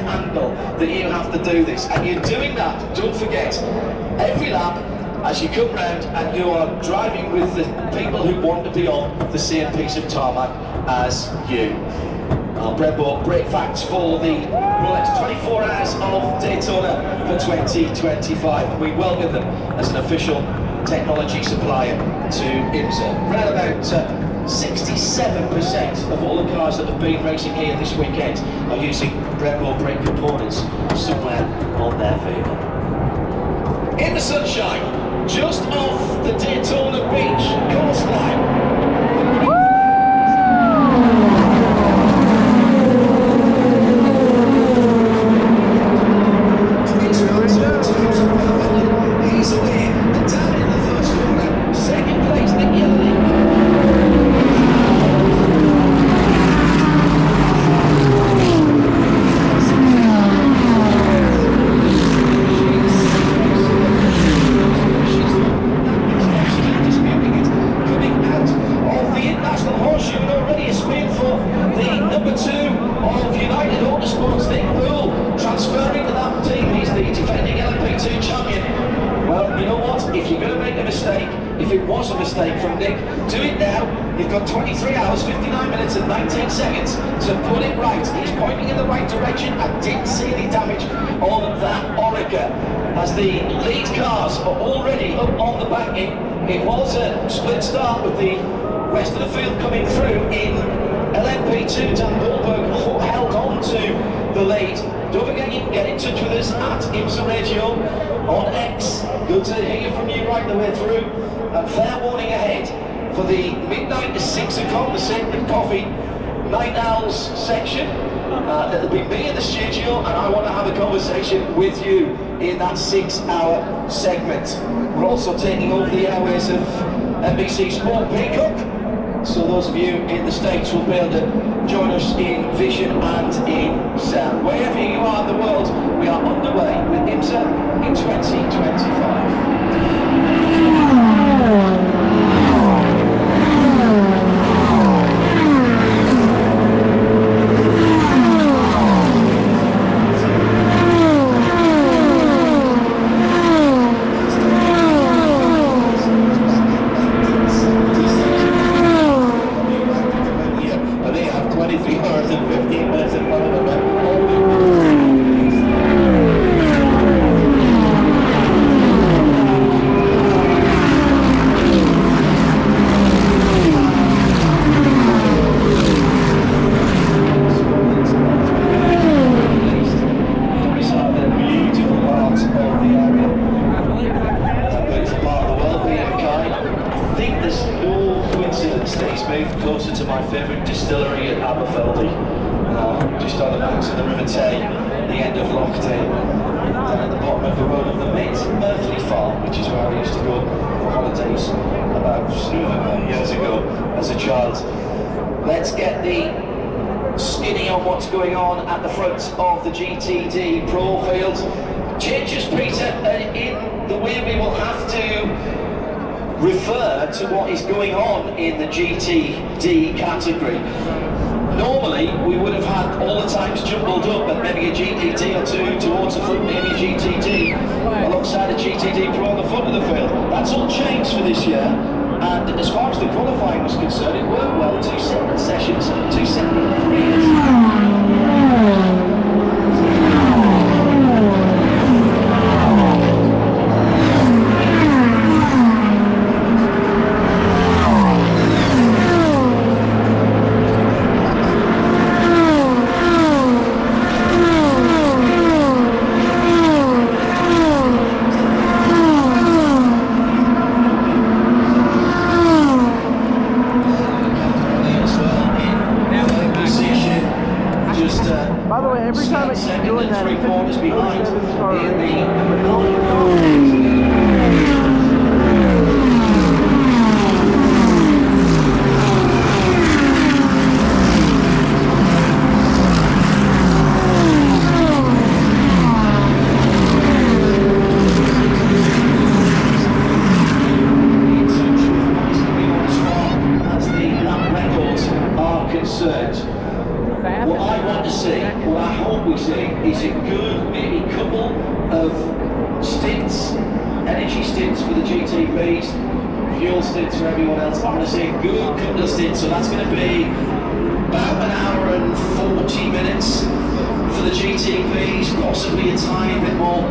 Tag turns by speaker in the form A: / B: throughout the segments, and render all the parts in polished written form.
A: angle that you have to do this. And you're doing that, don't forget, every lap as you come round, and you are driving with the people who want to be on the same piece of tarmac as you. Our Brembo brake facts for the Rolex 24 Hours of Daytona for 2025. We welcome them as an official technology supplier to IMSA. Around about 67% of all the cars that have been racing here this weekend are using Brembo brake components somewhere on their vehicle. In the sunshine, just off the Daytona Beach coastline. He's away and down in the first corner. Second place, Nick Yelling. If it was a mistake from Nick, do it now. You've got 23 hours, 59 minutes and 19 seconds to put it right. He's pointing in the right direction. I didn't see any damage on that Orica. As the lead cars are already up on the banking, it was a split start with the rest of the field coming through in LMP2. Dan Goldberg held on to the lead. Don't forget you can get in touch with us at IMSA Radio on X. Good to hear from you right the way through. And fair warning ahead for the midnight to 6 o'clock, the Sacred Coffee Night Owls section. That'll be me in the studio, and I want to have a conversation with you in that 6-hour segment. We're also taking over the airways of NBC Sport Peacock, so those of you in the States will be able to join us in vision and in sound. Wherever you are in the world, we are underway with IMSA in 2025. Closer to my favourite distillery at Aberfeldy, just on the banks of the River Tay, the end of Lockdale, down at the bottom of the road of the Murphley Farm, which is where I used to go for holidays about years ago as a child. Let's get the skinny on what's going on at the front of the GTD Pro field. Changes, Peter, in the way we will have to refer to what is going on in the GTD category. Normally we would have had all the times jumbled up and maybe a GTD or two towards the front, maybe a GTD alongside a GTD Pro on the front of the field. That's all changed for this year, and as far as the qualifying was concerned, it worked well. 2 separate sessions, 2 separate periods.
B: By the way, every time I keep doing that, it's 7-star rating.
A: What I want to see, what I hope we see, is a good maybe couple of stints, energy stints for the GTPs, fuel stints for everyone else. I'm going to say a good couple of stints, so that's going to be about an hour and 40 minutes for the GTPs, possibly a tiny bit more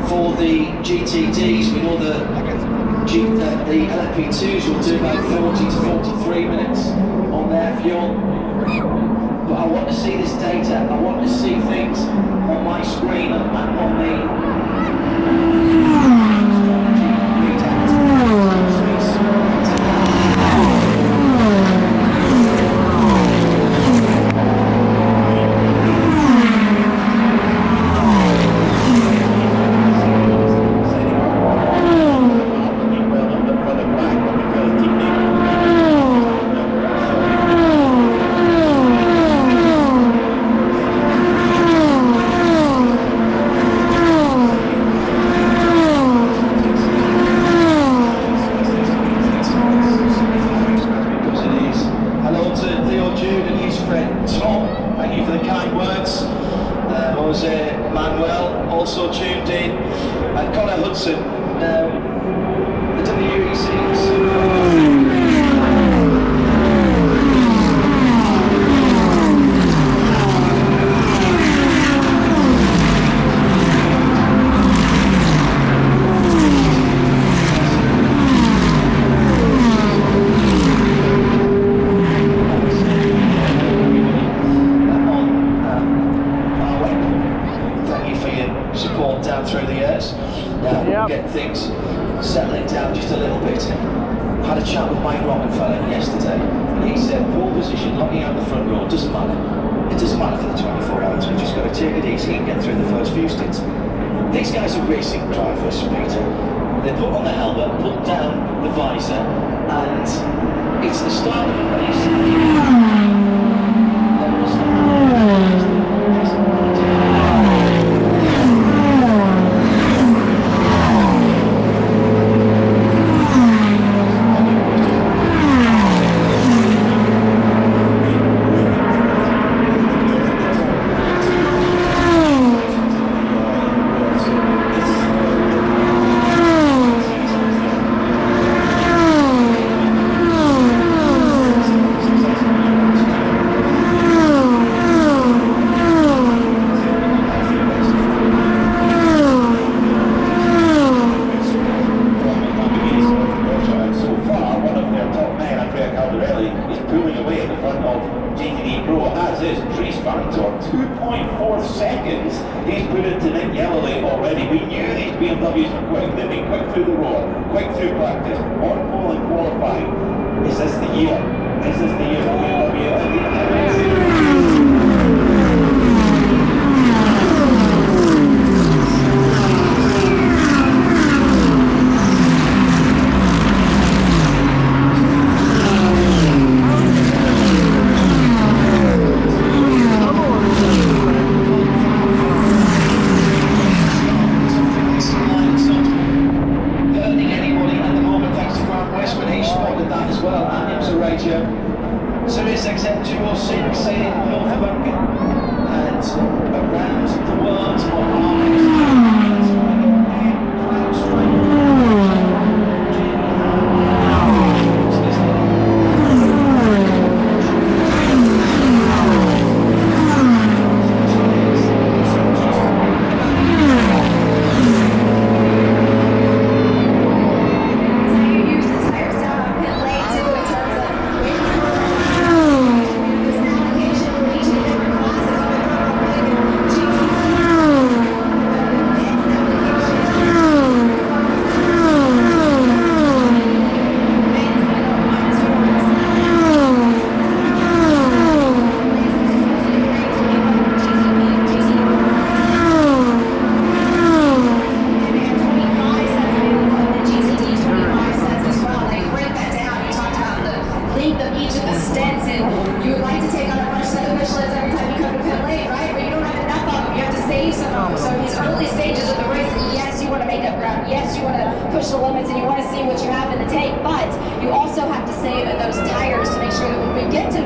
A: for the GTDs. We know the LMP2s will do about 40 to 43 minutes on their fuel. But I want to see this data, I want to see things on my screen and on the get things settling down just a little bit. I had a chat with Mike Rockefeller yesterday, and he said pole position, locking out the front row, doesn't matter. It doesn't matter for the 24 hours, we've just got to take it easy and get through the first few stints. These guys are racing drivers, Peter. They put on the helmet, put down the visor, and it's the start of a race.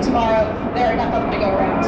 C: Tomorrow, there are enough of them to go around.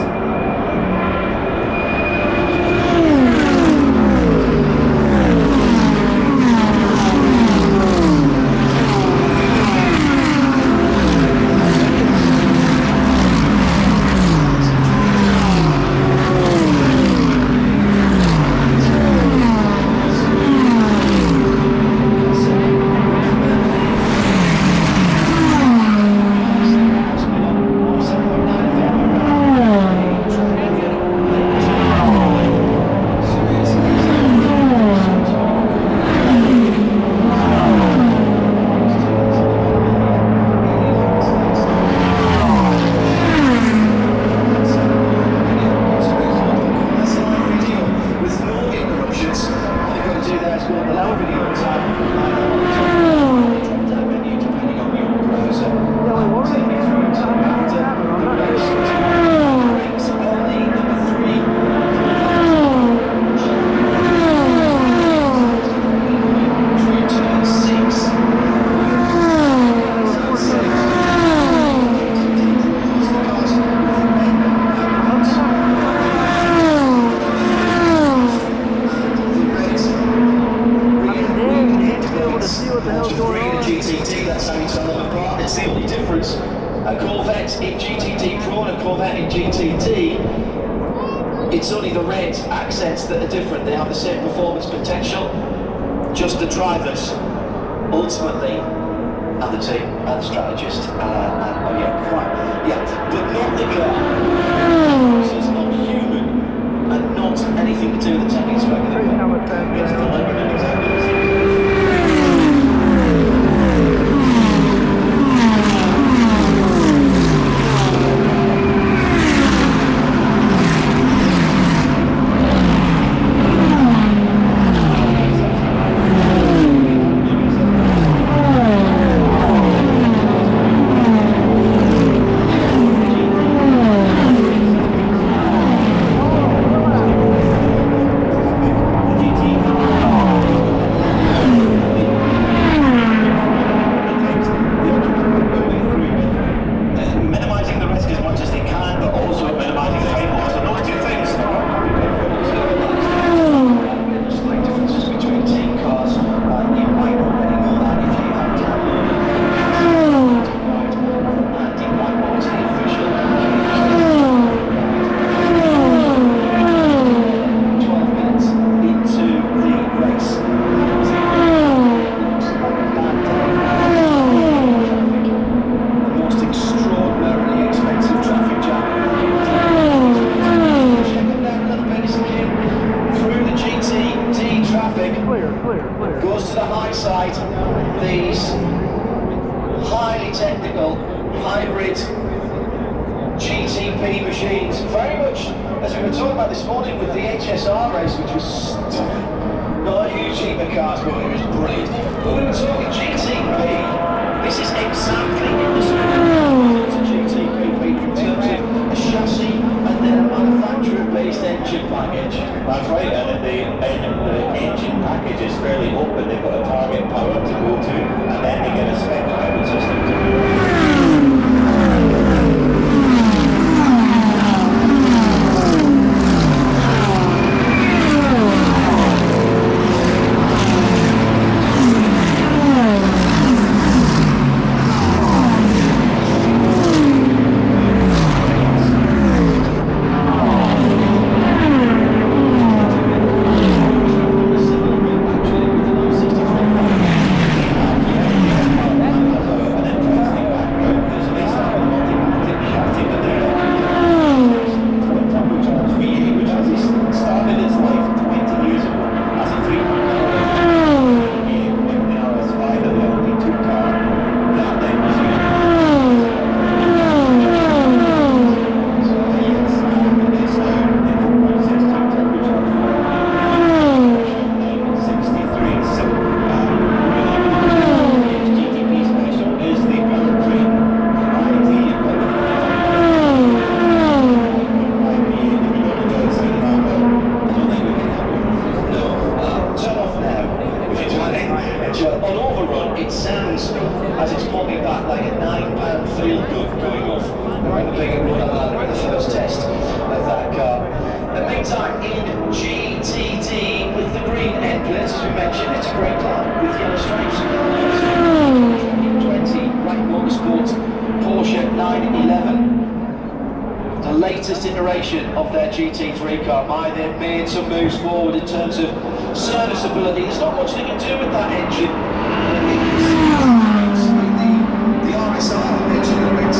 A: hit accents that are different. They have the same performance potential, just the drivers ultimately, and the team and the strategist. But not the car. So it's not human and not anything to do with the techniques of the goes to the high side. These highly technical hybrid GTP machines, very much as we were talking about this morning with the HSR race, which was not a huge heap of cars, but it was brilliant. But we were talking GTP. This is exactly in the spirit of GTP in terms of a chassis and then a manufacturer-based engine package.
C: That's right, and the engine package is fairly open. They've got a target power to go to, and then they get a spec power system to go.
A: On overrun, it sounds as it's popping back like a £9 field gun going off. I remember being a runner ladder in the first test of that car. In the meantime, in GTD with the green end plates, as we mentioned, it's a great car with yellow stripes. 20 Right Motorsports Porsche 911. The latest iteration of their GT3 car. They've made some moves forward in terms of serviceability. There's not much they can do with that engine. The RSR engine that went to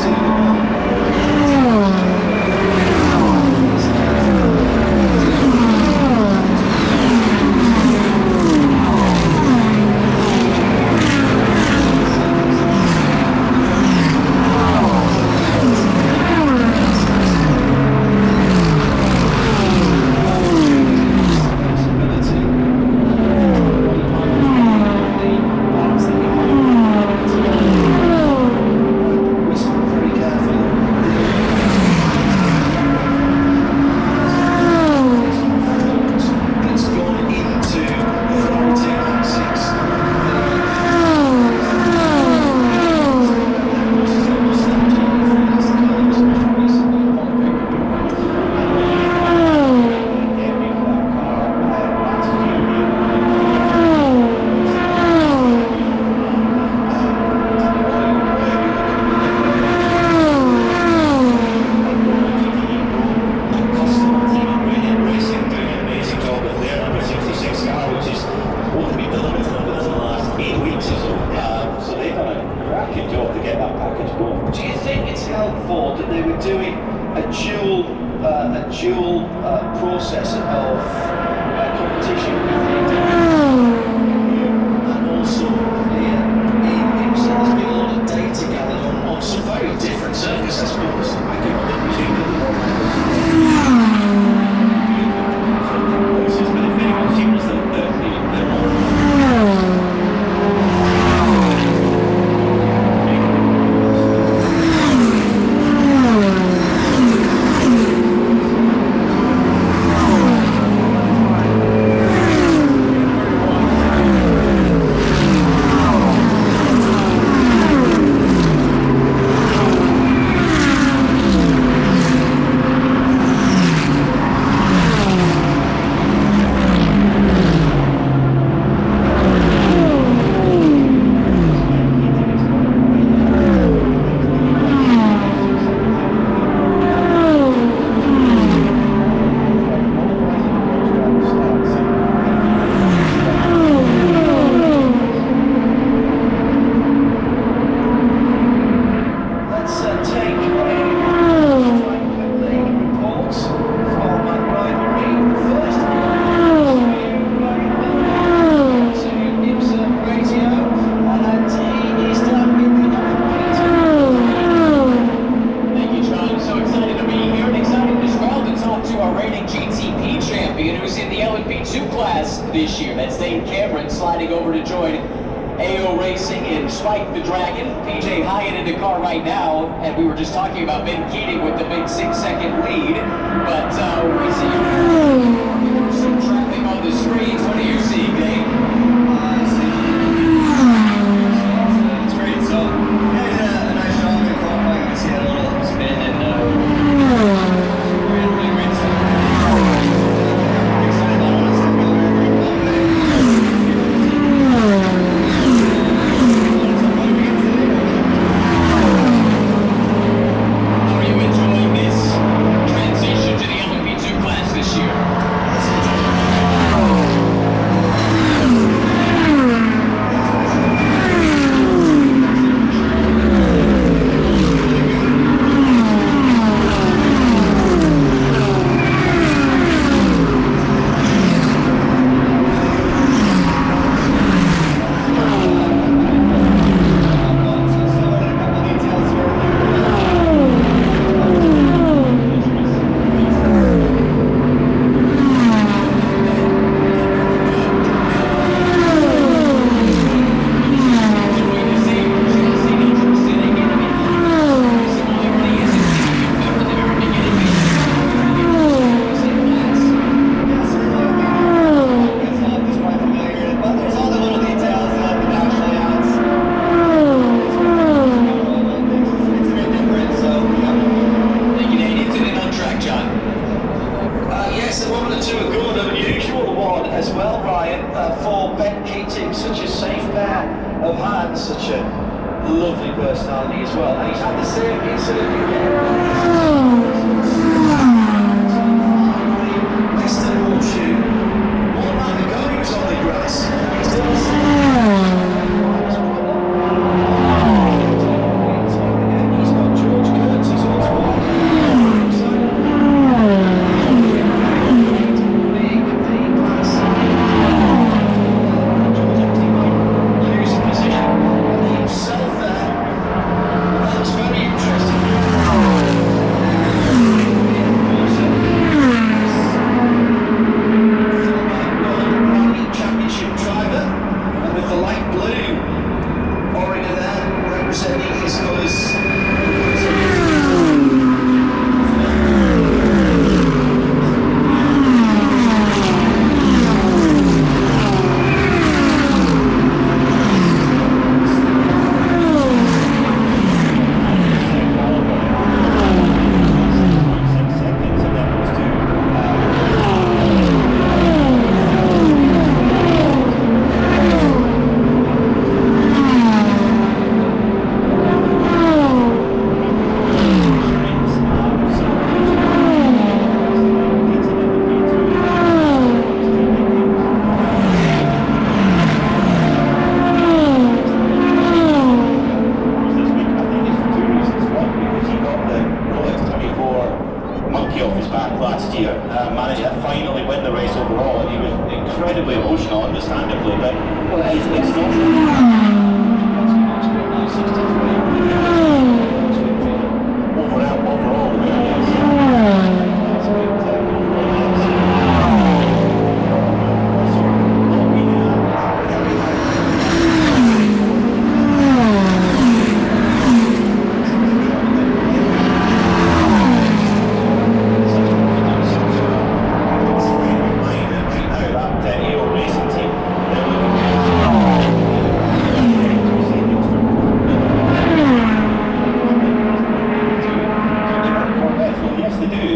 A: doing a dual process of competition and also IMSA has been a lot of data gathered on some very different circuits, I suppose.
D: This year. That's Dane Cameron sliding over to join AO Racing and Spike the Dragon. PJ Hyatt in the car right now, and we were just talking about Ben Keating with the big 6-second lead. But we see some traffic on the screens. What do you see, Dane?
E: It's great. So, yeah, he did a nice job in qualifying. I see a little spin and really great stuff. Excited about all this stuff.
A: As well, Ryan, for Ben Keating, such a safe pair of hands, such a lovely personality as well. And he's had the same incident again. Western Horseshoe, 1 round ago he was on the grass. He's done the same. He's got George Kurtz's also. Himself there. That's very interesting.
C: he was incredibly emotional, understandably, but it's not. Overall,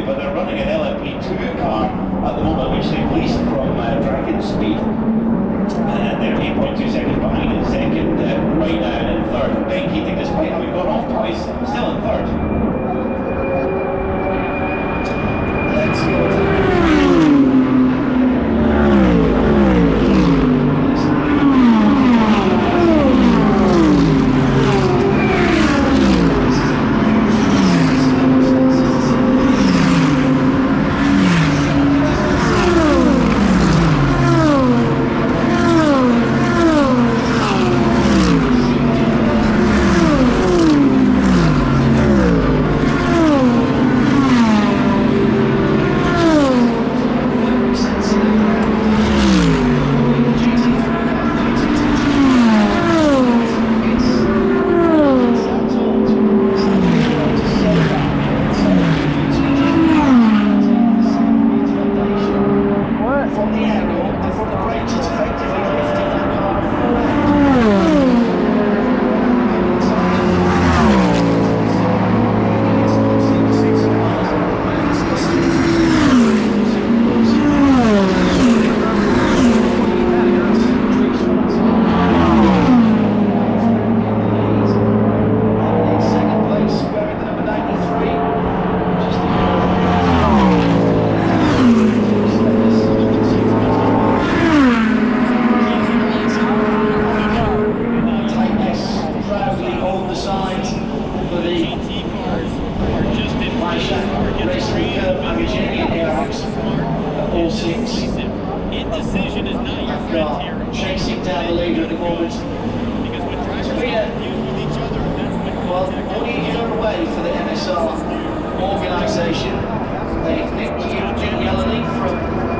C: but they're running an LMP2 car at the moment, which they've leased from Dragon Speed. And they're 8.2 seconds behind in second right now, and in third. Big Keating, despite having gone off twice, still in third. Let's go.
F: Indecision is not your friend here.
A: Chasing down the leader at the moment.
F: Because when drivers get confused with each other, that's when
A: Only a year away for the NSR organisation. They nicked Eugene Yeleny from